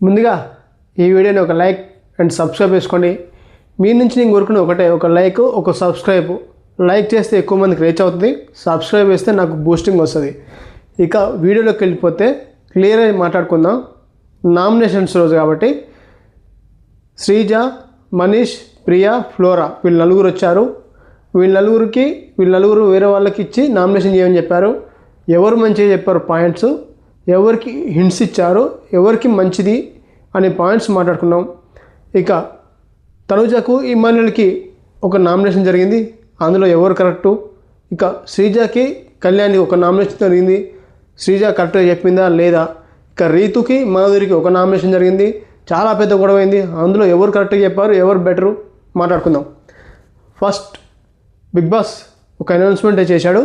ముందుగా ఈ వీడియోని ఒక లైక్ అండ్ సబ్స్క్రైబ్ చేసుకోండి. మీ నుంచి నేను కోరుకునే ఒకటే, ఒక లైక్ ఒక సబ్స్క్రైబ్. లైక్ చేస్తే ఎక్కువ మందికి రీచ్ అవుతుంది, సబ్స్క్రైబ్ చేస్తే నాకు బూస్టింగ్ వస్తుంది. ఇక వీడియోలోకి వెళ్ళిపోతే క్లియర్గా మాట్లాడుకుందాం. నామినేషన్స్ రోజు కాబట్టి శ్రీజ, మనీష్, ప్రియా, ఫ్లోరా వీళ్ళు నలుగురు వచ్చారు. వీళ్ళ నలుగురు వేరే వాళ్ళకి ఇచ్చి నామినేషన్ చేయమని చెప్పారు. ఎవరు మంచిగా చెప్పారు పాయింట్స్, ఎవరికి హింట్స్ ఇచ్చారు, ఎవరికి మంచిది అనే పాయింట్స్ మాట్లాడుకున్నాం. ఇక తనుజకు, ఇమాన్యుల్కి ఒక నామినేషన్ జరిగింది, అందులో ఎవరు కరెక్టు. ఇక శ్రీజకి, కళ్యాణ్కి ఒక నామినేషన్ జరిగింది, శ్రీజ కరెక్ట్గా చెప్పిందా లేదా. ఇక రీతుకి, మాధురికి ఒక నామినేషన్ జరిగింది, చాలా పెద్ద గొడవ అయింది, అందులో ఎవరు కరెక్ట్గా చెప్పారు, ఎవరు బెటరు మాట్లాడుకుందాం. ఫస్ట్ బిగ్ బాస్ ఒక అనౌన్స్మెంట్ చేశాడు.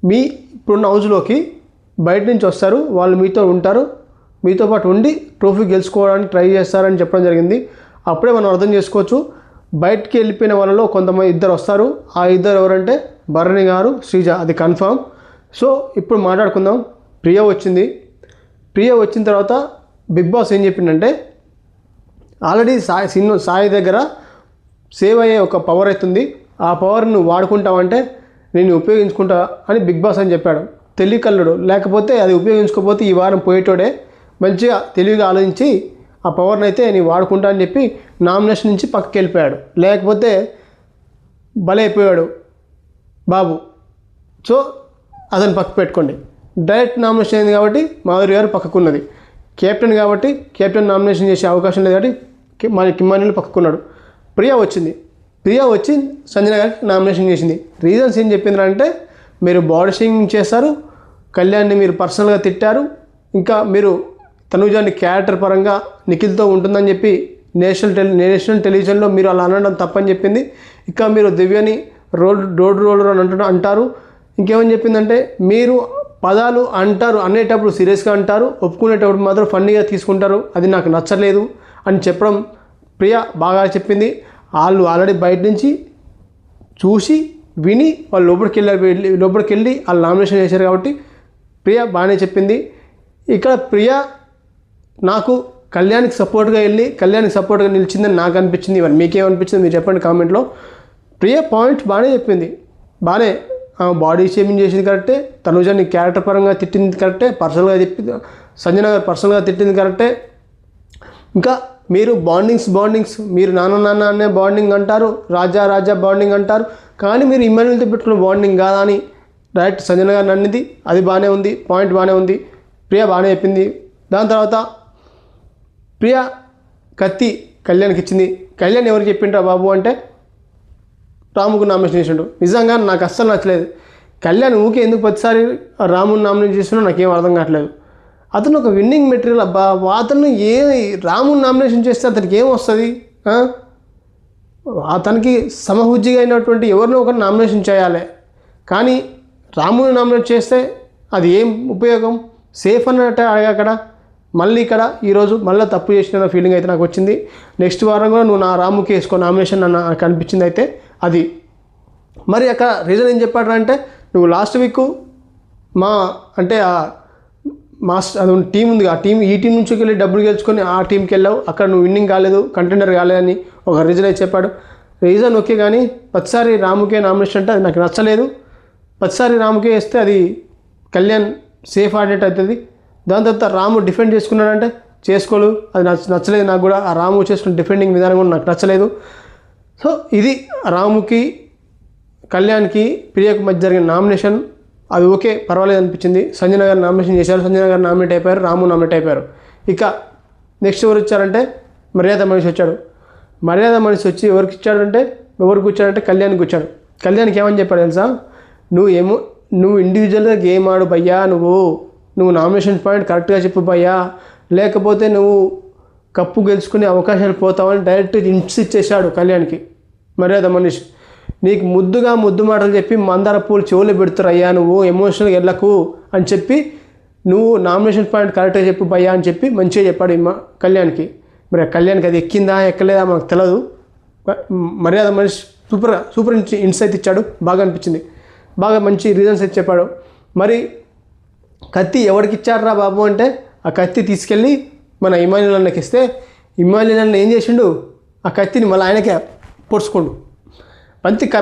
మీ ఇప్పుడున్న హౌస్లోకి బయట నుంచి వస్తారు, వాళ్ళు మీతో ఉంటారు, మీతో పాటు ఉండి ట్రోఫీ గెలుచుకోవడానికి ట్రై చేస్తారని చెప్పడం జరిగింది. అప్పుడే మనం అర్థం చేసుకోవచ్చు, బయటికి వెళ్ళిపోయిన వాళ్ళలో కొంతమంది ఇద్దరు వస్తారు. ఆ ఇద్దరు ఎవరంటే భరణి గారు, శ్రీజ, అది కన్ఫామ్. సో ఇప్పుడు మాట్లాడుకుందాం. ప్రియ వచ్చిన తర్వాత బిగ్ బాస్ ఏం చెప్పిందంటే, ఆల్రెడీ సాయి దగ్గర సేవ్ అయ్యే ఒక పవర్ అవుతుంది, ఆ పవర్ నువ్వు వాడుకుంటావంటే నేను ఉపయోగించుకుంటా అని బిగ్ బాస్ అని చెప్పాడు. తెలివికల్లుడు, లేకపోతే అది ఉపయోగించుకోకపోతే ఈ వారం పోయేటోడే. మంచిగా తెలివిగా ఆలోచించి ఆ పవర్ని అయితే నేను వాడుకుంటా అని చెప్పి నామినేషన్ నుంచి పక్కకి వెళ్ళిపోయాడు, లేకపోతే బలైపోయాడు బాబు. సో అతను పక్క పెట్టుకోండి. డైరెక్ట్ నామినేషన్ అయింది కాబట్టి మాధురి గారు పక్కకున్నది. కెప్టెన్ కాబట్టి కెప్టెన్ నామినేషన్ చేసే అవకాశం లేదు కాబట్టి మన కిమ్మానీలు పక్కకున్నాడు. ప్రియా వచ్చి సంజన గారికి నామినేషన్ చేసింది. రీజన్స్ ఏం చెప్పిందంటే, మీరు బాడీ షేమింగ్ చేస్తారు, కళ్యాణ్ని మీరు పర్సనల్గా తిట్టారు, ఇంకా మీరు తనుజాన్ని క్యారెక్టర్ పరంగా నిఖిల్తో ఉంటుందని చెప్పి నేషనల్ టెలివిజన్లో మీరు అలా అనడం తప్పని చెప్పింది. ఇంకా మీరు దివ్యని రోడ్ రోలర్ అని అంటారు. ఇంకేమని చెప్పిందంటే, మీరు పదాలు అంటారు అనేటప్పుడు సీరియస్గా అంటారు, ఒప్పుకునేటప్పుడు మాత్రం ఫన్నీగా తీసుకుంటారు, అది నాకు నచ్చలేదు అని చెప్పడం ప్రియా బాగా చెప్పింది. వాళ్ళు ఆల్రెడీ బయట నుంచి చూసి విని వాళ్ళు లోపలికి వెళ్ళి వాళ్ళు నామినేషన్ చేశారు కాబట్టి ప్రియా బాగానే చెప్పింది. ఇక్కడ ప్రియా నాకు కళ్యాణ్కి సపోర్ట్గా నిలిచిందని నాకు అనిపించింది. ఇవన్నీ మీకేమనిపించింది మీరు చెప్పండి కామెంట్లో. ప్రియా పాయింట్ బాగానే చెప్పింది, బాగానే బాడీ షేమింగ్ చేసింది కరెక్టే, తనుజాన్ని క్యారెక్టర్ పరంగా తిట్టింది కరెక్టే, పర్సనల్గా చెప్పింది, సంజన గారు పర్సనల్గా తిట్టింది కరెక్టే. ఇంకా మీరు బాండింగ్స్ మీరు నాన్న అనే బాండింగ్ అంటారు, రాజా బాండింగ్ అంటారు, కానీ మీరు ఇమాన్యుల్తో పెట్టుకున్న బాండింగ్ కాదా అని డైరెక్ట్ సంజన గారిని అన్నింది. అది బాగానే ఉంది, పాయింట్ బాగానే ఉంది, ప్రియా బాగానే చెప్పింది. దాని తర్వాత ప్రియా కత్తి కళ్యాణ్కి ఇచ్చింది. కళ్యాణ్ ఎవరికి చెప్పిండ్రా బాబు అంటే రాముకు నామినేషన్ చేసిండు. నిజంగా నాకు అస్సలు నచ్చలేదు. కళ్యాణ్ ఊకే ఎందుకు ప్రతిసారి రాముని నామినేషన్ చేసినా నాకేం అర్థం కావట్లేదు. అతను ఒక విన్నింగ్ మెటీరియల్ అబ్బా. అతను రాముని నామినేషన్ చేస్తే అతనికి ఏం వస్తుంది? అతనికి సమహుజ్జిగా అయినటువంటి ఎవరినో ఒకరిని నామినేషన్ చేయాలి, కానీ రాముని నామినేట్ చేస్తే అది ఏం ఉపయోగం? సేఫ్ అన్నట్టే అక్కడ మళ్ళీ ఈరోజు మళ్ళీ తప్పు చేసిన ఫీలింగ్ అయితే నాకు వచ్చింది. నెక్స్ట్ వారం కూడా నువ్వు నా రాముకి వేసుకో నామినేషన్ నాకు అనిపించింది. అయితే అది మరి అక్కడ రీజన్ ఏం చెప్పాడు అంటే, నువ్వు లాస్ట్ వీక్ అది టీం ఉంది, ఈ టీం నుంచి వెళ్ళి డబ్బులు గెలుచుకొని ఆ టీంకి వెళ్ళావు, అక్కడ నువ్వు విన్నింగ్ కాలేదు, కంటెండర్ కాలేదని ఒక రీజన్ అయితే చెప్పాడు. రీజన్ ఓకే, కానీ ప్రతిసారి రాముకే నామినేషన్ అంటే అది నాకు నచ్చలేదు. ప్రతిసారి రాముకే వేస్తే అది కళ్యాణ్ సేఫ్ ఆడేట్ అవుతుంది. దాని తర్వాత రాము డిఫెండ్ చేసుకున్నాడంటే చేసుకోలేదు, అది నచ్చలేదు నాకు కూడా. ఆ రాము చేసుకున్న డిఫెండింగ్ విధానం కూడా నాకు నచ్చలేదు. సో ఇది రాముకి, కళ్యాణ్కి, ప్రియకు మధ్య జరిగిన నామినేషన్. అది ఓకే, పర్వాలేదు అనిపించింది. సంజన గారు నామినేషన్ చేశారు, సంజన గారు నామినేట్ అయిపోయారు, రాము నామినేట్ అయిపోయారు. ఇక నెక్స్ట్ ఎవరు వచ్చారంటే మర్యాద మనిషి వచ్చాడు. మర్యాద మనిషి వచ్చి ఎవరికి వచ్చాడంటే కళ్యాణ్కి వచ్చాడు. కళ్యాణ్కి ఏమని చెప్పాడు తెలుసా? నువ్వు ఇండివిజువల్గా గేమ్ ఆడు భయ్యా, నువ్వు నామినేషన్ పాయింట్ కరెక్ట్గా చెప్పు భయ్యా, లేకపోతే నువ్వు కప్పు గెలుచుకునే అవకాశాలు పోతావని డైరెక్ట్ హింట్స్ ఇచ్చేశాడు కళ్యాణ్కి మర్యాద మనిషి. నీకు ముద్దు మాటలు చెప్పి మందార పూలు చెవులు పెడుతురయ్యా, నువ్వు ఎమోషనల్గా వెళ్ళకు అని చెప్పి నువ్వు నామినేషన్ పాయింట్ కరెక్ట్గా చెప్పు భయ్యా అని చెప్పి మంచిగా చెప్పాడు కళ్యాణ్కి. మరి కళ్యాణ్కి అది ఎక్కిందా ఎక్కలేదా మనకు తెలియదు. మర్యాద మనిషి సూపర్ ఇన్సైట్ ఇచ్చాడు, బాగా అనిపించింది, బాగా మంచి రీజన్స్ అయితే చెప్పాడు. మరి కత్తి ఎవరికి ఇచ్చారా బాబు అంటే ఆ కత్తి తీసుకెళ్ళి మన ఇమాన్యుల్ అన్నకి ఇస్తే ఇమాన్యుల్ అన్న ఏం చేసిండు, ఆ కత్తిని మళ్ళీ ఆయనకే పొడుచుకోండు.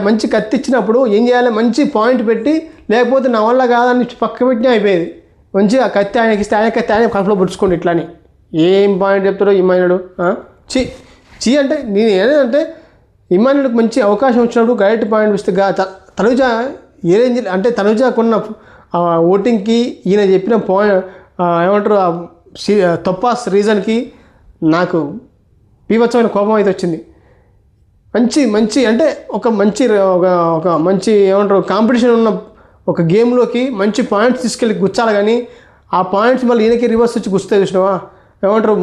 మంచి కత్తి ఇచ్చినప్పుడు ఏం చేయాలి, మంచి పాయింట్ పెట్టి, లేకపోతే నా వల్ల కాదని పక్క పెట్టినా అయిపోయేది. మంచి ఆ కత్తి ఆయనకి ఇస్తే ఆయన కత్తి ఆయన కడుపులో పొడుచుకోండి. ఇట్లాని ఏం పాయింట్ చెప్తాడో ఇమాన్యుడు. చీ అంటే నేను ఏదంటే ఇమాన్యుడికి మంచి అవకాశం వచ్చినప్పుడు గైట్ పాయింట్ ఇస్తే తనుజ ఏ రేంజ్ అంటే తనుజకున్న ఓటింగ్కి ఈయన చెప్పిన పాయింట్ ఏమంటారు తొప్పాస్ రీజన్కి నాకు బీభత్సమైన కోపం అయితే వచ్చింది. మంచి అంటే ఒక మంచి ఏమంటారు కాంపిటీషన్ ఉన్న ఒక గేమ్లోకి మంచి పాయింట్స్ తీసుకెళ్ళి గుచ్చాలి, కానీ ఆ పాయింట్స్ మళ్ళీ ఈయనకి రివర్స్ వచ్చి గుస్తే చూసినావా. ఏమంటారు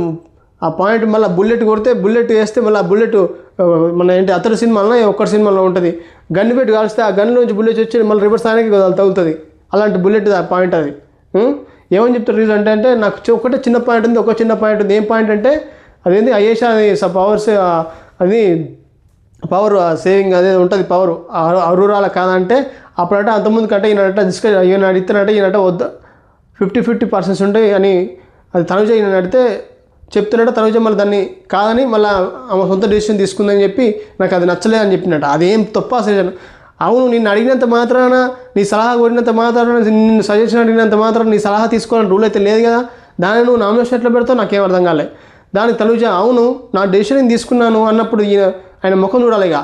ఆ పాయింట్ మళ్ళీ బుల్లెట్ కొడితే బుల్లెట్ వేస్తే మళ్ళీ ఆ బుల్లెట్ మన ఏంటి అతడి సినిమాలో ఒక్కటి సినిమాలో ఉంటుంది, గన్ను పెట్టి కాల్స్తే ఆ గన్ను నుంచి బుల్లెట్ వచ్చి మళ్ళీ రివర్స్ ఆయనకి తగులుతుంది. అలాంటి బుల్లెట్ ఆ పాయింట్ అది. ఏమని చెప్తారు రీజన్ అంటే నాకు ఒకటే చిన్న పాయింట్ ఉంది, ఒక చిన్న పాయింట్ ఉంది. ఏం పాయింట్ అంటే అదేంటి అయేషా అది పవర్స్ అది పవర్ సేవింగ్ అదే ఉంటుంది పవర్ అరూరాల కాదంటే అప్పుడంటే అంతకుముందు కంటే ఈయన అడిగితేనంటే ఈయనట వద్దు 50% ఉంటాయి అని అది తనుజ ఈయన అడిగితే చెప్తున్నట్టు తనుజ మళ్ళీ దాన్ని కాదని మళ్ళీ ఆమె సొంత డెసిషన్ తీసుకుందని చెప్పి నాకు అది నచ్చలేదు అని చెప్పినట్టు. అదేం తప్ప సజెషన్. అవును, నిన్ను అడిగినంత మాత్రాన నీ సలహా కోరినంత మాత్రాన నిన్ను సజెషన్ అడిగినంత మాత్రాన నీ సలహా తీసుకోవాలని రూల్ అయితే లేదు కదా. దాన్ని నువ్వు నామినేషన్ ఎట్లా పెడతావు నాకేం అర్థం కాలే. దానికి తనుజ అవును నా డెసిషన్ నేను తీసుకున్నాను అన్నప్పుడు ఆయన ముఖం చూడాలి. ఇక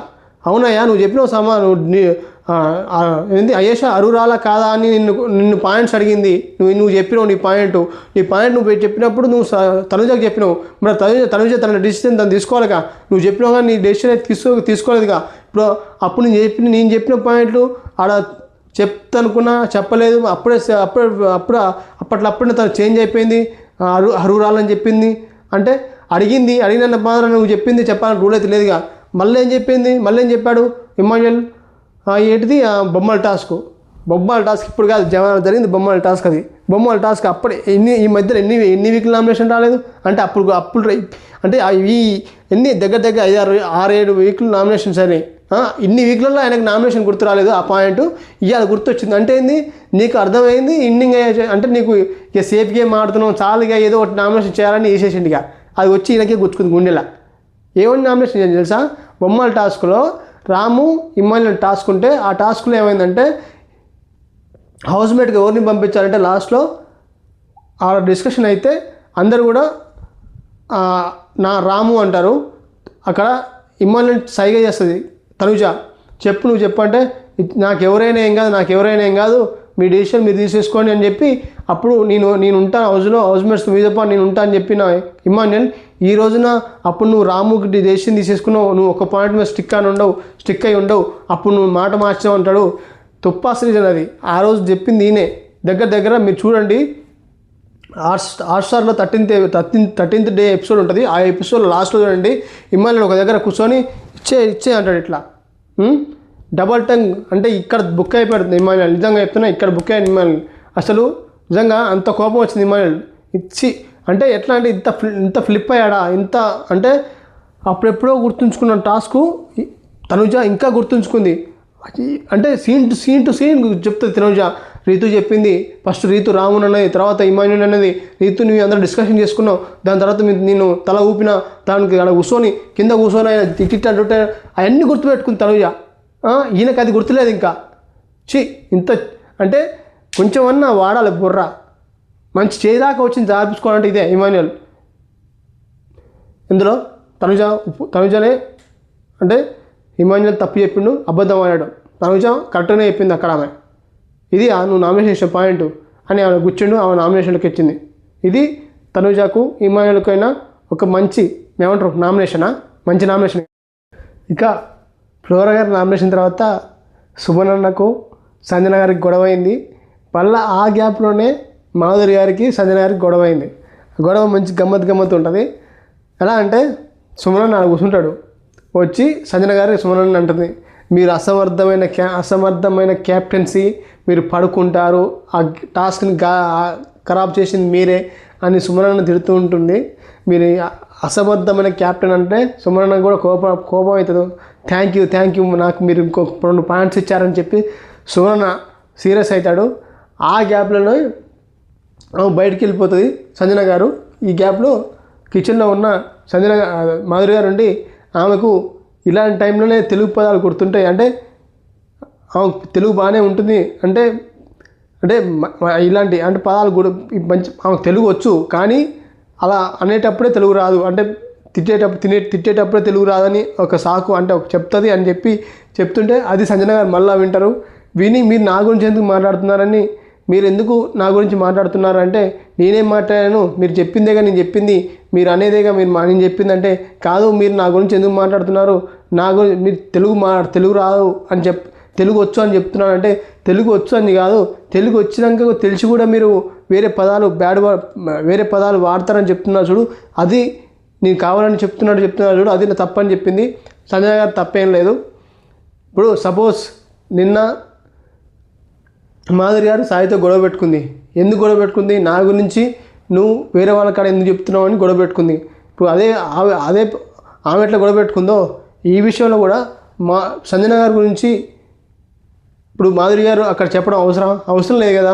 అవునయ్యా నువ్వు చెప్పినావు నువ్వు ఏంది అయేషా అరురాలా కాదా అని నిన్ను పాయింట్స్ అడిగింది, నువ్వు చెప్పినావు నీ పాయింట్ నువ్వు చెప్పినప్పుడు నువ్వు తనుజకు చెప్పినావు. మరి తనుజ తన డెసిషన్ తను తీసుకోవాలిగా. నువ్వు చెప్పినావు కానీ నీ డెసిషన్ అయితే తీసుకోలేదుగా. ఇప్పుడు అప్పుడు నేను చెప్పిన పాయింట్లు ఆడ చెప్తానుకున్నా చెప్పలేదు. అప్పట్లో తను చేంజ్ అయిపోయింది, అరురాలని చెప్పింది అంటే అడిగినంత మాత్రం నువ్వు చెప్పింది చెప్పాలని రూల్ అయితే లేదుగా. మళ్ళీ ఏం చెప్పాడు ఇమాన్యుల్ ఏంటిది బొమ్మల టాస్క్ ఇప్పుడు కాదు జరిగింది బొమ్మల టాస్క్. అది బొమ్మల టాస్క్ అప్పుడే ఈ మధ్యలో ఎన్ని వీక్లు నామినేషన్ రాలేదు అంటే అప్పుడు అంటే ఈ దగ్గర 6-7 వీక్లు నామినేషన్స్ అయినాయి. ఇన్ని వీక్లలో ఆయనకు నామినేషన్ గుర్తు రాలేదు. ఆ పాయింట్ ఇవాళ గుర్తొచ్చింది అంటే ఏంది నీకు అర్థమైంది ఎండింగ్ అంటే నీకు ఇక సేఫ్ గేమ్ ఆడుతున్నావు చాలుగా ఏదో ఒకటి నామినేషన్ చేయాలని వేసేసిండు. ఇక అది వచ్చి ఈయనకే గుచ్చుకుంది గుండెలా. ఏమని నామినేషన్ చేయాలి తెలుసా, బొమ్మల టాస్క్లో రాము ఇమాన్యుల్ టాస్క్ ఉంటే ఆ టాస్క్లో ఏమైందంటే హౌస్మేట్కి ఎవరిని పంపించాలంటే లాస్ట్లో ఆ డిస్కషన్ అయితే అందరు కూడా నా రాము అంటారు. అక్కడ ఇమాన్యుల్ సైగా చేస్తుంది తనుజ నువ్వు చెప్పు అంటే నాకు ఎవరైనా ఏం కాదు మీ డెసిషన్ మీరు తీసేసుకోండి అని చెప్పి అప్పుడు నేను ఉంటాను హౌస్మేట్స్ మీద నేను ఉంటాను అని చెప్పిన ఇమాన్యుల్ ఈ రోజున అప్పుడు నువ్వు రాముకి డెసిషన్ తీసేసుకున్నావు, నువ్వు ఒక పాయింట్ మీద స్టిక్ అయి ఉండవు, అప్పుడు నువ్వు మాట మార్చావు అంటాడు. తుప్పాస్ రీజన్ అది. ఆ రోజు చెప్పింది ఈయనే. దగ్గర మీరు చూడండి హాట్స్టార్లో 13th డే ఎపిసోడ్ ఉంటుంది. ఆ ఎపిసోడ్ లాస్ట్లో చూడండి ఇమాన్యుల్ ఒక దగ్గర కూర్చొని ఇచ్చే అంటాడు ఇట్లా డబల్ టంగ్ అంటే ఇక్కడ బుక్ అయిపోతుంది ఇమాన్యుల్. నిజంగా చెప్తున్నా ఇక్కడ బుక్ అయ్యాను ఇమాన్యుల్. అసలు నిజంగా అంత కోపం వచ్చింది ఇమాన్యుల్ ఇచ్చి అంటే ఎట్లా అంటే ఇంత ఫ్లిప్ అయ్యాడా ఇంత అంటే అప్పుడెప్పుడో గుర్తుంచుకున్న టాస్క్ తనుజ ఇంకా గుర్తుంచుకుంది. అంటే సీన్ టు సీన్ చెప్తుంది తనుజ. రీతు చెప్పింది ఫస్ట్ రీతు రామున్ అన్నది, తర్వాత ఇమాన్యుల్ అన్నది. రీతు నువ్వు అందరూ డిస్కషన్ చేసుకున్నావు, దాని తర్వాత నేను తల ఊపిన దానికి అక్కడ కూర్చొని కింద కూర్చొని ఆయన తిట్టిట్టే అవన్నీ గుర్తుపెట్టుకుంది తనుజ. ఈయనకు అది గుర్తులేదు ఇంకా. ఇంత అంటే కొంచెం అన్నా వాడాలి బుర్ర. మంచి చేయదాకా వచ్చింది జార్పించుకోవాలంటే ఇదే ఇమాన్యుల్. ఇందులో తనుజనే అంటే ఇమాన్యుల్ తప్పు చెప్పిండు, అబద్ధం ఆడాడు. తనుజ కరెక్ట్గానే చెప్పింది అక్కడ ఆమె. ఇది నువ్వు నామినేషన్ పాయింట్ అని ఆమె కూర్చుండు, ఆమె నామినేషన్లోకి ఇచ్చింది. ఇది తనుజకు ఇమాన్యుల్కైనా ఒక మంచి ఏమంటారు మంచి నామినేషన్. ఇక ఫ్లోరా గారి నామినేషన్ తర్వాత సుమనన్నకు సంజన గారికి గొడవ అయింది. మళ్ళీ ఆ గ్యాప్లోనే మాధురి గారికి సంజన గారికి గొడవ అయింది. గొడవ మంచి గమ్మత్తు ఉంటుంది. ఎలా అంటే సుమనన్న కూర్చుంటాడు, వచ్చి సంజన గారి సుమనన్న అంటుంది మీరు అసమర్థమైన క్యాప్టెన్సీ, మీరు పడుకుంటారు, ఆ టాస్క్ని ఖరాబ్ చేసింది మీరే అని సుమనన్న తిడుతూ ఉంటుంది. మీరు అసమర్థమైన క్యాప్టెన్ అంటే సుమనన్న కూడా కోపం అవుతుంది. థ్యాంక్ యూ నాకు మీరు ఇంకో 2 పాయింట్స్ ఇచ్చారని చెప్పి సుమనన్న సీరియస్ అవుతాడు. ఆ గ్యాప్లోనే ఆమె బయటికి వెళ్ళిపోతుంది సంజన గారు. ఈ గ్యాప్లో కిచెన్లో ఉన్న సంజన మాధురి గారు ఉండి ఆమెకు ఇలాంటి టైంలోనే తెలుగు పదాలు గుర్తుంటాయి, అంటే ఆమె తెలుగు బాగానే ఉంటుంది అంటే అంటే ఇలాంటి అంటే పదాలు కూడా మంచి ఆమెకు తెలుగు వచ్చు, కానీ అలా అనేటప్పుడే తెలుగు రాదు, అంటే తిట్టేటప్పుడే తెలుగు రాదని ఒక సాకు అంటే చెప్తుంది అని చెప్తుంటే అది సంజన గారు మళ్ళీ వింటారు. విని మీరు నా గురించి ఎందుకు మాట్లాడుతున్నారని, మీరు ఎందుకు నా గురించి మాట్లాడుతున్నారు అంటే నేనేం మాట్లాడాను, మీరు చెప్పిందేగా నేను చెప్పింది, మీరు అనేదేగా నేను చెప్పిందంటే కాదు, మీరు నా గురించి ఎందుకు మాట్లాడుతున్నారు, నా గురించి మీరు తెలుగు రాదు అని తెలుగు వచ్చు అని చెప్తున్నాను అంటే తెలుగు వచ్చు అని కాదు, తెలుగు వచ్చినాక తెలిసి కూడా మీరు వేరే పదాలు వాడతారని చెప్తున్నారు చూడు, అది నేను కావాలని చెప్తున్నాడు చూడు, అది నా తప్పని చెప్పింది. సంజన గారు తప్పేం లేదు. ఇప్పుడు సపోజ్ నిన్న మాధురి గారు సాయితో గొడవ పెట్టుకుంది. ఎందుకు గొడవ పెట్టుకుంది? నా గురించి నువ్వు వేరే వాళ్ళ కాడ ఎందుకు చెప్తున్నావు అని గొడవ పెట్టుకుంది. ఇప్పుడు అదే ఆమె ఎట్లా గొడవ పెట్టుకుందో ఈ విషయంలో కూడా సంజన గారి గురించి ఇప్పుడు మాధురి గారు అక్కడ చెప్పడం అవసరం లేదు కదా.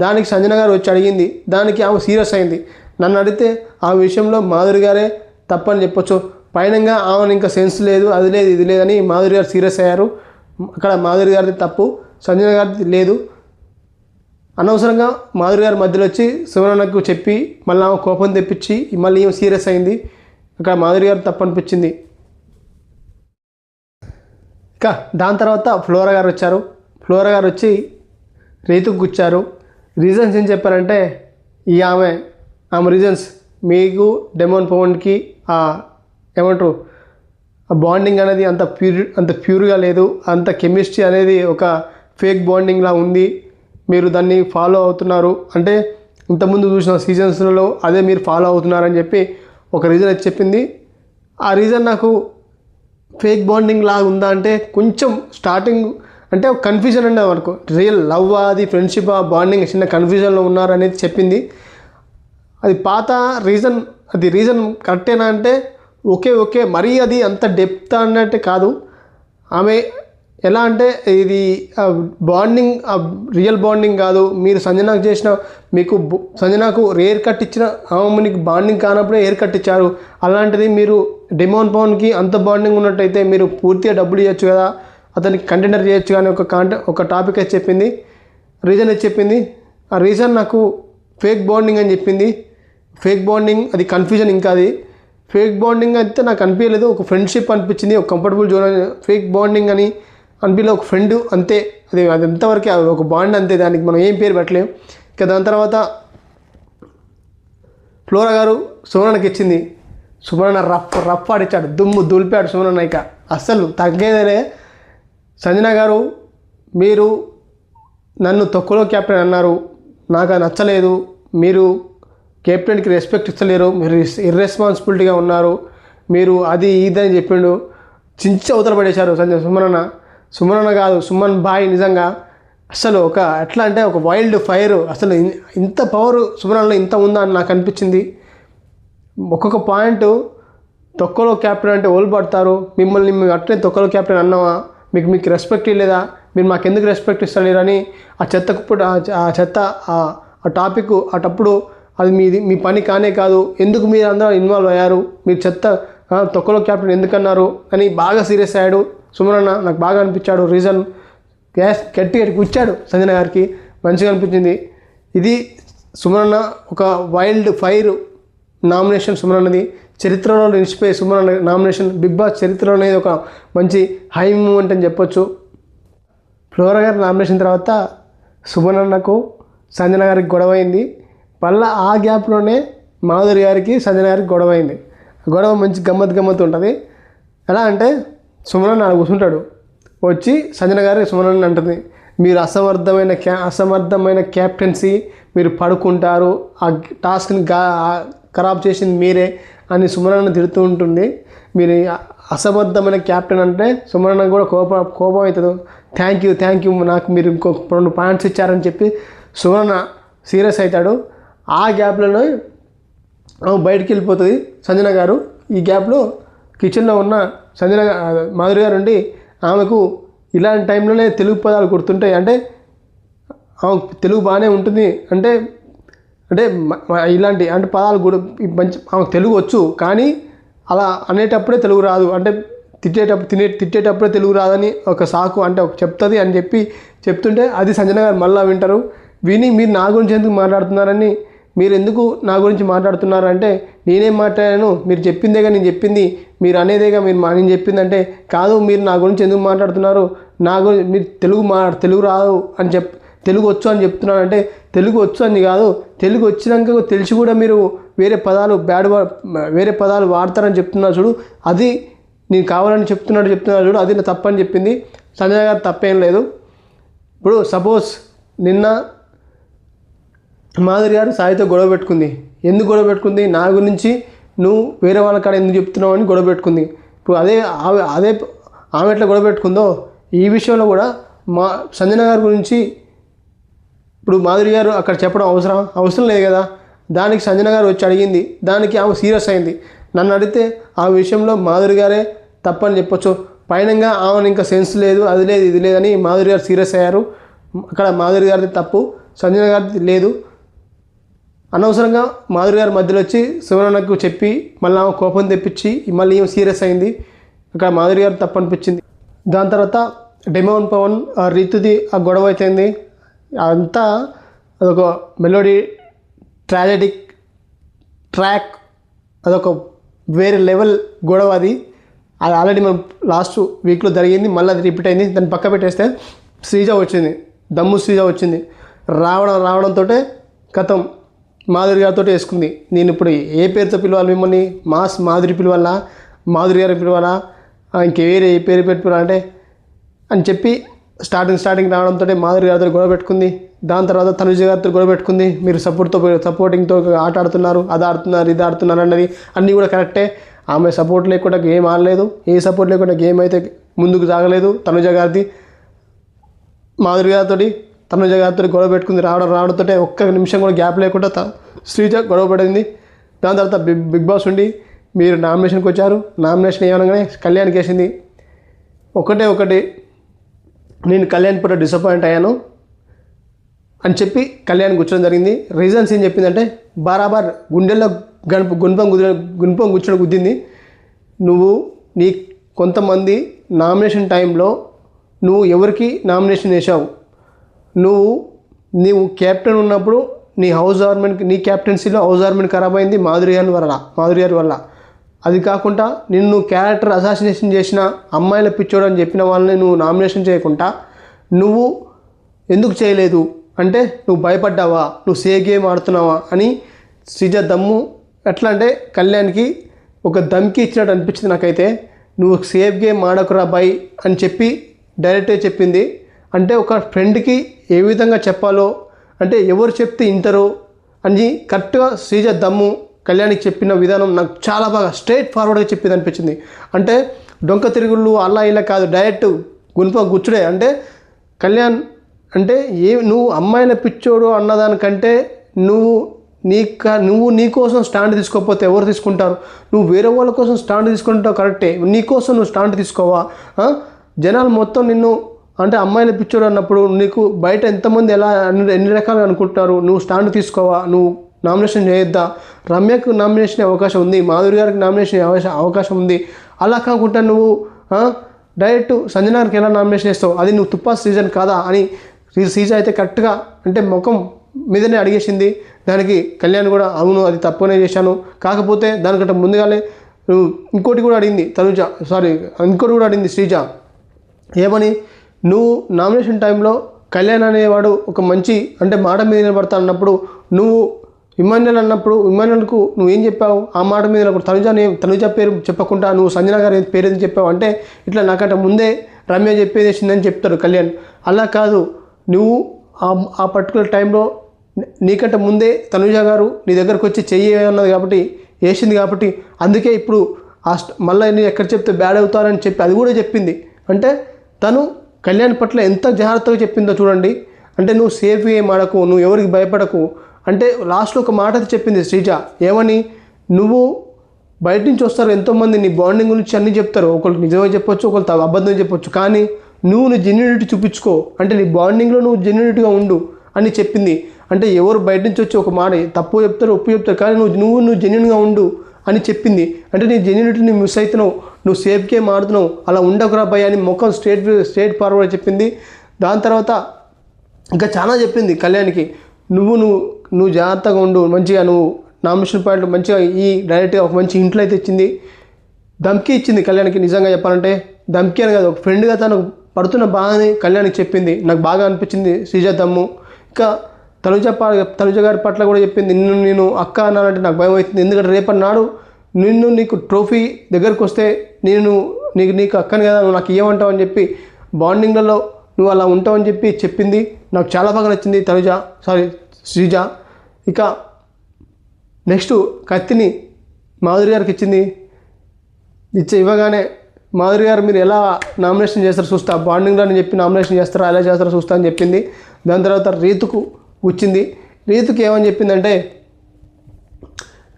దానికి సంజన గారు వచ్చి అడిగింది, దానికి ఆమె సీరియస్ అయింది. నన్ను అడిగితే ఆ విషయంలో మాధురి గారే తప్పని చెప్పొచ్చు. పైనంగా ఆమెను ఇంకా సెన్స్ లేదు, అది లేదు ఇది లేదని మాధురి గారు సీరియస్ అయ్యారు. అక్కడ మాధురి గారిది తప్పు, సంజన గారిది లేదు. అనవసరంగా మాధురి గారి మధ్యలో వచ్చి సుమనకు చెప్పి మళ్ళీ ఆమె కోపం తెప్పించి మళ్ళీ ఏం సీరియస్ అయింది. అక్కడ మాధురి గారు తప్పు అనిపించింది. ఇంకా దాని తర్వాత ఫ్లోరా గారు వచ్చారు. ఫ్లోరా గారు వచ్చి రైతుకు కూర్చారు. రీజన్స్ ఏం చెప్పారంటే ఆమె రీజన్స్ మీకు డెమోన్ పవన్కి ఏమంటారు ఆ బాండింగ్ అనేది అంత ప్యూర్గా లేదు, అంత కెమిస్ట్రీ అనేది ఒక ఫేక్ బాండింగ్లా ఉంది, మీరు దాన్ని ఫాలో అవుతున్నారు అంటే ఇంతకుముందు చూసిన సీజన్స్లలో అదే మీరు ఫాలో అవుతున్నారని చెప్పి ఒక రీజన్ అయితే చెప్పింది. ఆ రీజన్ నాకు ఫేక్ బాండింగ్ లాగా ఉందా అంటే కొంచెం స్టార్టింగ్ అంటే కన్ఫ్యూజన్ అండి అనుకో, రియల్ లవ్ అది ఫ్రెండ్షిప్ బాండింగ్ చిన్న కన్ఫ్యూజన్లో ఉన్నారనేది చెప్పింది. అది పాత రీజన్, అది రీజన్ కరెక్టేనా అంటే ఓకే మరీ అది అంత డెప్త్ అన్నట్టే కాదు. ఆమె ఎలా అంటే ఇది బాండింగ్ రియల్ బాండింగ్ కాదు, మీరు సంజనాకు చేసిన సంజనాకు హెయిర్ కట్ ఇచ్చిన మీకు బాండింగ్ కానప్పుడే హెయిర్ కట్ ఇచ్చారు. అలాంటిది మీరు డెమోన్ పవన్కి అంత బాండింగ్ ఉన్నట్టయితే మీరు పూర్తిగా డబ్బులు ఇవ్వచ్చు కదా, అతనికి కంటెండర్ చేయొచ్చు కానీ ఒక టాపిక్ అయితే చెప్పింది, రీజన్ అయితే చెప్పింది. ఆ రీజన్ నాకు ఫేక్ బాండింగ్ అని చెప్పింది. ఫేక్ బాండింగ్ అది కన్ఫ్యూజన్, ఇంకా అది ఫేక్ బాండింగ్ అయితే నాకు అనిపించలేదు, ఒక ఫ్రెండ్షిప్ అనిపించింది, ఒక కంఫర్టబుల్ జోన్. ఫేక్ బాండింగ్ అని అనిపించలేదు, ఒక ఫ్రెండ్ అంతే, అది ఎంతవరకు ఒక బాండ్ అంతే, దానికి మనం ఏం పేరు పెట్టలేము. ఇక దాని తర్వాత ఫ్లోరా గారు సుమనకి ఇచ్చింది. సుమన రఫ్ ఆడిచ్చాడు, దులిపాడు సుమన. ఇక అస్సలు తగ్గేదేలే. సంజన గారు మీరు నన్ను తొక్కలో కెప్టెన్ అన్నారు, నాకు అది నచ్చలేదు, మీరు కెప్టెన్కి రెస్పెక్ట్ ఇస్తలేరు, మీరు ఇర్రెస్పాన్సిబిలిటీగా ఉన్నారు, మీరు అది ఇదని చెప్పిండు. చించి అవతల పడేశారు సుమనన్న కాదు సుమన్ బాయ్. నిజంగా అసలు ఒక ఎట్లా అంటే ఒక వైల్డ్ ఫైర్, అసలు ఇంత పవర్ సుమనలో ఇంత ఉందా అని నాకు అనిపించింది. ఒక్కొక్క పాయింట్ తొక్కలో కెప్టెన్ అంటే ఓళ్ళు పడతారు, మిమ్మల్ని మేము అట్లే తొక్కలో కెప్టెన్ అన్నావా, మీకు రెస్పెక్ట్ ఇవ్వలేదా, మీరు మాకెందుకు రెస్పెక్ట్ ఇస్తలేరని ఆ చెత్త ఆ టాపిక్ అటప్పుడు అది మీ పని కానే కాదు, ఎందుకు మీరు అందరూ ఇన్వాల్వ్ అయ్యారు, మీరు తొక్కలో కెప్టెన్ ఎందుకన్నారు అని బాగా సీరియస్ అయ్యాడు సుమనన్న. నాకు బాగా అనిపించాడు. రీజన్ గట్టిగా కూర్చాడు సంజన గారికి, మంచిగా అనిపించింది. ఇది సుమనన్న ఒక వైల్డ్ ఫైర్ నామినేషన్ సుమనన్నది. చరిత్రలో నిలిచిపోయే సుమనన్న నామినేషన్ బిగ్ బాస్ చరిత్రలో అనేది ఒక మంచి హై మూమెంట్ అని చెప్పొచ్చు. ఫ్లోరా గారి నామినేషన్ తర్వాత సుమనన్నకు సంజన గారికి గొడవ అయింది. మళ్ళీ ఆ గ్యాప్లోనే మాధురి గారికి సంజన గారికి గొడవ అయింది. గొడవ మంచి గమ్మత్తు ఉంటుంది. ఎలా అంటే సుమనన్న కూర్చుంటాడు, వచ్చి సంజన గారి సుమనన్న అంటుంది, మీరు అసమర్థమైన క్యాప్టెన్సీ, మీరు పడుకుంటారు, ఆ టాస్క్ని ఖరాబ్ చేసింది మీరే అని సుమనన్న తిడుతూ ఉంటుంది. మీరు అసమర్థమైన క్యాప్టెన్ అంటే సుమనన్న కూడా కోపం అవుతుంది. థ్యాంక్ యూ నాకు మీరు ఇంకో 2 పాయింట్స్ ఇచ్చారని చెప్పి సుమనన్న సీరియస్ అవుతాడు. ఆ గ్యాప్లోనే బయటికి వెళ్ళిపోతుంది సంజన గారు. ఈ గ్యాప్లో కిచెన్లో ఉన్న మాధురి గారు ఉండి ఆమెకు ఇలాంటి టైంలోనే తెలుగు పదాలు గుర్తుంటాయి, అంటే ఆమె తెలుగు బాగానే ఉంటుంది అంటే ఇలాంటి అంటే పదాలు కూడా మంచి ఆమెకు తెలుగు వచ్చు, కానీ అలా అనేటప్పుడే తెలుగు రాదు, అంటే తిట్టేటప్పుడే తెలుగు రాదని ఒక సాకు అంటే ఒక చెప్తుంది అని చెప్పి చెప్తుంటే అది సంజన గారు మళ్ళీ వింటారు. విని మీరు నా గురించి ఎందుకు మాట్లాడుతున్నారని, మీరు ఎందుకు నా గురించి మాట్లాడుతున్నారు అంటే, నేనేం మాట్లాడాను, మీరు చెప్పిందేగా నేను చెప్పింది, మీరు అనేదేగా నేను చెప్పిందంటే, కాదు మీరు నా గురించి ఎందుకు మాట్లాడుతున్నారు, నా గురించి మీరు తెలుగు రాదు అని తెలుగు వచ్చు అని చెప్తున్నాను అంటే, తెలుగు వచ్చు అని కాదు, తెలుగు వచ్చినాక తెలిసి కూడా మీరు వేరే పదాలు వాడతారని చెప్తున్నారు చూడు, అది నేను కావాలని చెప్తున్నాడు చూడు, అది నా తప్పని చెప్పింది. సంజన గారు తప్పేం లేదు. ఇప్పుడు సపోజ్ నిన్న మాధురి గారు సాయితో గొడవ పెట్టుకుంది. ఎందుకు గొడవ పెట్టుకుంది? నా గురించి నువ్వు వేరే వాళ్ళ కాడ ఎందుకు చెప్తున్నావు అని గొడవ పెట్టుకుంది. ఇప్పుడు అదే ఆమె ఎట్లా గొడవ పెట్టుకుందో ఈ విషయంలో కూడా సంజన గారి గురించి ఇప్పుడు మాధురి గారు అక్కడ చెప్పడం అవసరం లేదు కదా. దానికి సంజన గారు వచ్చి అడిగింది, దానికి ఆమె సీరియస్ అయింది. నన్ను అడిగితే ఆ విషయంలో మాధురి గారే తప్పని చెప్పొచ్చు. పైనంగా ఆమెను ఇంకా సెన్స్ లేదు, అది లేదు ఇది లేదని మాధురి గారు సీరియస్ అయ్యారు. అక్కడ మాధురి గారిది తప్పు, సంజన గారిది లేదు. అనవసరంగా మాధురి గారి మధ్యలో వచ్చి శివనన్నకు చెప్పి మళ్ళీ ఆమె కోపం తెప్పించి మళ్ళీ ఏమో సీరియస్ అయింది. అక్కడ మాధురి గారు తప్పు అనిపించింది. దాని తర్వాత డెమోన్ పవన్ రీతుది ఆ గొడవ అయిపోయింది. అంతా అదొక మెలోడీ ట్రాజెడిక్ ట్రాక్, అదొక వేరే లెవెల్ గొడవ. అది ఆల్రెడీ మనం లాస్ట్ వీక్లో జరిగింది, మళ్ళీ అది రిపీట్ అయింది. దాన్ని పక్క పెట్టేస్తే శ్రీజ వచ్చింది, దమ్ము శ్రీజ వచ్చింది. రావడంతో కథం మాధురి గారితో వేసుకుంది. నేను ఇప్పుడు ఏ పేరుతో పిలవాలి మిమ్మల్ని, మాధురి పిలవాలా, మాధురి గారిని పిలవాలా, ఇంకేరే ఏ పేరు పిలవాలంటే అని చెప్పి స్టార్టింగ్ రావడంతో మాధురి గారితో గొడవ పెట్టుకుంది. దాని తర్వాత తనుజ గారితో గొడవ పెట్టుకుంది. మీరు సపోర్టింగ్తో ఆట ఆడుతున్నారు, అది ఆడుతున్నారు, ఇది ఆడుతున్నారు అన్నది అన్నీ కూడా కరెక్టే. ఆమె సపోర్ట్ లేకుండా గేమ్ ఆడలేదు, ఏ సపోర్ట్ లేకుండా గేమ్ అయితే ముందుకు సాగలేదు. తనుజ గారిది మాధురి గారితో తనుజ గారితో గొడవ పెట్టుకుంది. రావడంతో ఒక్క నిమిషం కూడా గ్యాప్ లేకుండా శ్రీజ గొడవ పడింది. దాని తర్వాత బిగ్ బాస్ ఉండి మీరు నామినేషన్కి వచ్చారు. నామినేషన్ ఏమనగానే కళ్యాణ్కి వేసింది. ఒకటి నేను కళ్యాణ్ పూట డిసప్పాయింట్ అయ్యాను అని చెప్పి కళ్యాణ్ కూర్చోడం జరిగింది. రీజన్స్ ఏం చెప్పిందంటే, బరాబర్ గుండెల్లో గుణపం కూర్చొని గుద్దింది. నీ కొంతమంది నామినేషన్ టైంలో నువ్వు ఎవరికి నామినేషన్ వేసావు, నీవు కెప్టెన్ ఉన్నప్పుడు నీ క్యాప్టెన్సీలో హౌస్ ఆర్మెంట్ ఖరాబ్ అయింది మాధురి గారి వల్ల. అది కాకుండా నిన్ను క్యారెక్టర్ అసాసినేషన్ చేసిన అమ్మాయిల పిచ్చోడు అని చెప్పిన వాళ్ళని నువ్వు నామినేషన్ చేయకుండా నువ్వు ఎందుకు చేయలేదు అంటే, నువ్వు భయపడ్డావా, నువ్వు సేఫ్ గేమ్ ఆడుతున్నావా అని శ్రీజ దమ్ము ఎట్లా అంటే కళ్యాణ్కి ఒక దమ్కి ఇచ్చినట్టు అనిపించింది నాకైతే. నువ్వు సేఫ్ గేమ్ ఆడకురా బై అని చెప్పి డైరెక్ట్గా చెప్పింది. అంటే ఒక ఫ్రెండ్కి ఏ విధంగా చెప్పాలో, అంటే ఎవరు చెప్తే ఇంటరో అని కరెక్ట్గా శ్రీజ దమ్ము కళ్యాణ్కి చెప్పిన విధానం నాకు చాలా బాగా స్ట్రైట్ ఫార్వర్డ్గా చెప్పింది అనిపించింది. అంటే డొంక తిరుగుళ్ళు అలా ఇలా కాదు, డైరెక్ట్ గుచ్చుడే. అంటే కళ్యాణ్ అంటే నువ్వు అమ్మాయిల పిచ్చోడు అన్నదానికంటే నువ్వు నీ కోసం స్టాండ్ తీసుకోకపోతే ఎవరు తీసుకుంటారు? నువ్వు వేరే వాళ్ళ కోసం స్టాండ్ తీసుకుంటావు కరెక్టే, నీ కోసం నువ్వు స్టాండ్ తీసుకోవా? జనాలు మొత్తం నిన్ను అంటే అమ్మాయిల పిచ్చోడు అన్నప్పుడు నీకు బయట ఎంతమంది ఎన్ని రకాలుగా అనుకుంటున్నారు, నువ్వు స్టాండ్ తీసుకోవా? నువ్వు నామినేషన్ చేయొద్దా? రమ్యకు నామినేషన్ అవకాశం ఉంది, మాధురి గారికి నామినేషన్ అవకాశం ఉంది. అలా కాకుండా నువ్వు డైరెక్ట్ సంజన గారికి ఎలా నామినేషన్ చేస్తావు? అది నువ్వు తుప్పా సీజన్ కాదా అని శ్రీజ అయితే కరెక్ట్గా అంటే ముఖం మీదనే అడిగేసింది. దానికి కళ్యాణ్ కూడా అవును అది తప్పునే చేశాను, కాకపోతే దానికంటే ముందుగానే ఇంకోటి కూడా అడిగింది ఇంకోటి కూడా అడిగింది శ్రీజ. ఏమని? నువ్వు నామినేషన్ టైంలో కళ్యాణ్ అనేవాడు ఒక మంచి అంటే మాట మీద నిలబడతా అన్నప్పుడు నువ్వు ఇమాన్యుల్కు నువ్వేం చెప్పావు? ఆ మాట మీద నిలబడు. తనుజ పేరు చెప్పకుండా నువ్వు సంజన గారి పేరు ఎందుకు చెప్పావు అంటే, ఇట్లా నాకంటే ముందే రమ్య చెప్పేసిందని చెప్తాడు కళ్యాణ్. అలా కాదు, నువ్వు ఆ పర్టికులర్ టైంలో నీకంటే ముందే తనుజ గారు నీ దగ్గరకు వచ్చి చెయ్యన్నది కాబట్టి వేసింది కాబట్టి అందుకే ఇప్పుడు మళ్ళీ నేను ఎక్కడ చెప్తే బ్యాడ్ అవుతారని చెప్పి అది కూడా చెప్పింది. అంటే తను కళ్యాణ్ పట్ల ఎంత జాగ్రత్తగా చెప్పిందో చూడండి. అంటే నువ్వు సేఫ్ గేమ్ ఆడకు, నువ్వు ఎవరికి భయపడకు అంటే లాస్ట్లో ఒక మాట చెప్పింది శ్రీజ. ఏమని? నువ్వు బయట నుంచి వస్తారు ఎంతోమంది నీ బాండింగ్ గురించి అన్నీ చెప్తారు, ఒకరికి నిజమే చెప్పొచ్చు, ఒకరికి అబద్ధం చెప్పొచ్చు, కానీ నువ్వు నీ జెన్యూనిటీ చూపించుకో, అంటే నీ బాండింగ్లో నువ్వు జెన్యూనిటీగా ఉండు అని చెప్పింది. అంటే ఎవరు బయట నుంచి వచ్చి ఒక మాట తప్పు చెప్తారు ఒప్పు చెప్తారు, కానీ నువ్వు జెన్యున్గా ఉండు అని చెప్పింది. అంటే నీ జెన్యునిటీని మిస్ అవుతున్నావు, నువ్వు సేఫ్కే మారుతున్నావు, అలా ఉండకురా భయ అని ముఖం స్ట్రేట్ ఫార్వర్డ్ చెప్పింది. దాని తర్వాత ఇంకా చాలా చెప్పింది కళ్యాణ్కి, నువ్వు జాగ్రత్తగా ఉండు, మంచిగా నువ్వు నామినేషన్ పాయింట్లు మంచిగా డైరెక్ట్గా ఒక మంచి ఇంట్లో అయితే ఇచ్చింది, ధమ్కి ఇచ్చింది కళ్యాణ్కి. నిజంగా చెప్పాలంటే ధమ్కి అని కాదు, ఒక ఫ్రెండ్గా తనకు పడుతున్న బాధని కళ్యాణ్కి చెప్పింది. నాకు బాగా అనిపించింది శ్రీజ దమ్ము. ఇంకా తనుజ గారి పట్ల కూడా చెప్పింది, నేను అక్క అన్నానంటే నాకు భయం అవుతుంది, ఎందుకంటే రేపటి నాడు నీకు ట్రోఫీ దగ్గరకు వస్తే నీకు అక్కని కదా, నువ్వు నాకు ఏమంటావు అని చెప్పి బాండింగ్లలో నువ్వు అలా ఉంటావని చెప్పింది. నాకు చాలా బాగా నచ్చింది శ్రీజ. ఇక నెక్స్ట్ కత్తిని మాధురి గారికి ఇవ్వగానే మాధురి గారు మీరు ఎలా నామినేషన్ చేస్తారో చూస్తా, బాండింగ్లో అని చెప్పి నామినేషన్ చేస్తారా ఎలా చేస్తారో చూస్తా అని చెప్పింది. దాని తర్వాత రీతుకు వచ్చింది. రీతుకి ఏమని చెప్పిందంటే,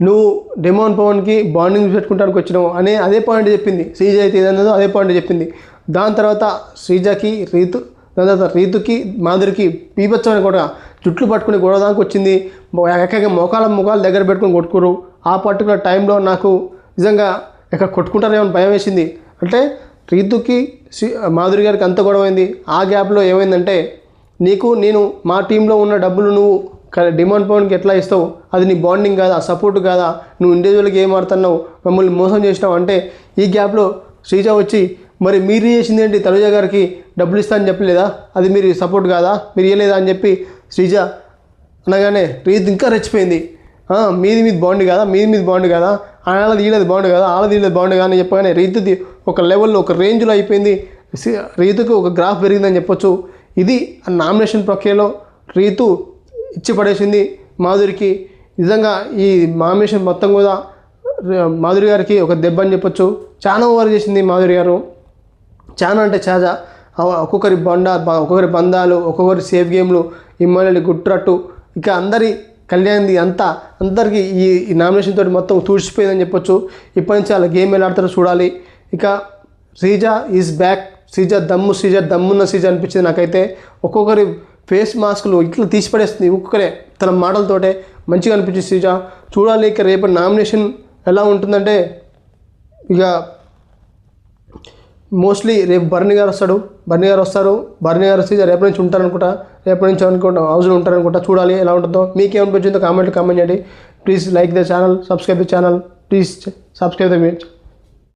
నువ్వు డెమోన్ పవన్కి బాండింగ్ పెట్టుకుంటానికి వచ్చినావు అనే అదే పాయింట్ చెప్పింది. శ్రీజ అయితే ఏదన్నదో అదే పాయింట్ చెప్పింది. దాని తర్వాత దాని తర్వాత రీతుకి మాధురికి పీపచ్చని కూడా జుట్లు పట్టుకుని గొడవ దానికి వచ్చింది. ఎక్కడికి ముఖాలు దగ్గర పెట్టుకుని కొట్టుకోరు. ఆ పర్టికులర్ టైంలో నాకు నిజంగా ఎక్కడ కొట్టుకుంటారేమో భయం వేసింది. అంటే రీతుకి మాధురి గారికి అంత గొడవైంది. ఆ గ్యాప్లో ఏమైందంటే, నేను మా టీంలో ఉన్న డబ్బులు నువ్వు డిమాండ్ పవన్కి ఎట్లా ఇస్తావు, అది నీ బాండింగ్ కాదా, సపోర్ట్ కాదా, నువ్వు ఇండివిజువల్గా ఏం ఆడుతున్నావు, మమ్మల్ని మోసం చేసినావు అంటే, ఈ గ్యాప్లో శ్రీజ వచ్చి మరి మీరు చేసింది ఏంటి, తనుజ గారికి డబ్బులు ఇస్తా అని చెప్పలేదా, అది మీరు సపోర్ట్ కాదా, మీరు ఇవ్వలేదా అని చెప్పి శ్రీజ అనగానే రీతు ఇంకా రెచ్చిపోయింది. మీది బాండ్ కాదా, మీది బాండ్ కాదా, ఆడది ఈడది బాండ్ కాదా, ఆడది ఈడది బాండ్ కాదా అని చెప్పగానే రీతుది ఒక లెవెల్లో ఒక రేంజ్లో అయిపోయింది. రీతుకి ఒక గ్రాఫ్ పెరిగిందని చెప్పొచ్చు. ఇది నామినేషన్ ప్రక్రియలో రీతు ఇచ్చి పడేసింది మాధురికి. నిజంగా ఈ నామినేషన్ మొత్తం కూడా మాధురి గారికి ఒక దెబ్బ అని చెప్పొచ్చు. చాలా ఓవర్ చేసింది మాధురి గారు, చాలా అంటే చాలా. ఒక్కొక్కరి బంధాలు, ఒక్కొక్కరి సేఫ్ గేమ్లు, ఇమ్మని గుట్రట్టు, ఇక కళ్యాణ్ది అందరికీ ఈ నామినేషన్ తోటి మొత్తం తూడ్చిపోయిందని చెప్పొచ్చు. ఇప్పటి నుంచి అలా గేమ్ ఎలా ఆడతారో చూడాలి. ఇక శ్రీజ ఈజ్ బ్యాక్. శ్రీజ దమ్మున్న శ్రీజ అనిపించింది నాకైతే. ఒక్కొక్కరి ఫేస్ మాస్కులు ఇట్లా తీసిపడేస్తుంది, ఒక్కొక్కరే తన మాటలతోటే మంచిగా అనిపించింది శ్రీజ. చూడాలి ఇక రేపు నామినేషన్ ఎలా ఉంటుందంటే, ఇక మోస్ట్లీ రేపు భరణి గారు వస్తారు. భరణి గారు శ్రీజ రేపటి నుంచి ఉంటారనుకుంటా, హౌస్లో ఉంటారనుకుంటా. చూడాలి ఎలా ఉంటుందో. మీకేమనిపించిందో కామెంట్ చేయండి. Please like the channel, subscribe the channel, please subscribe the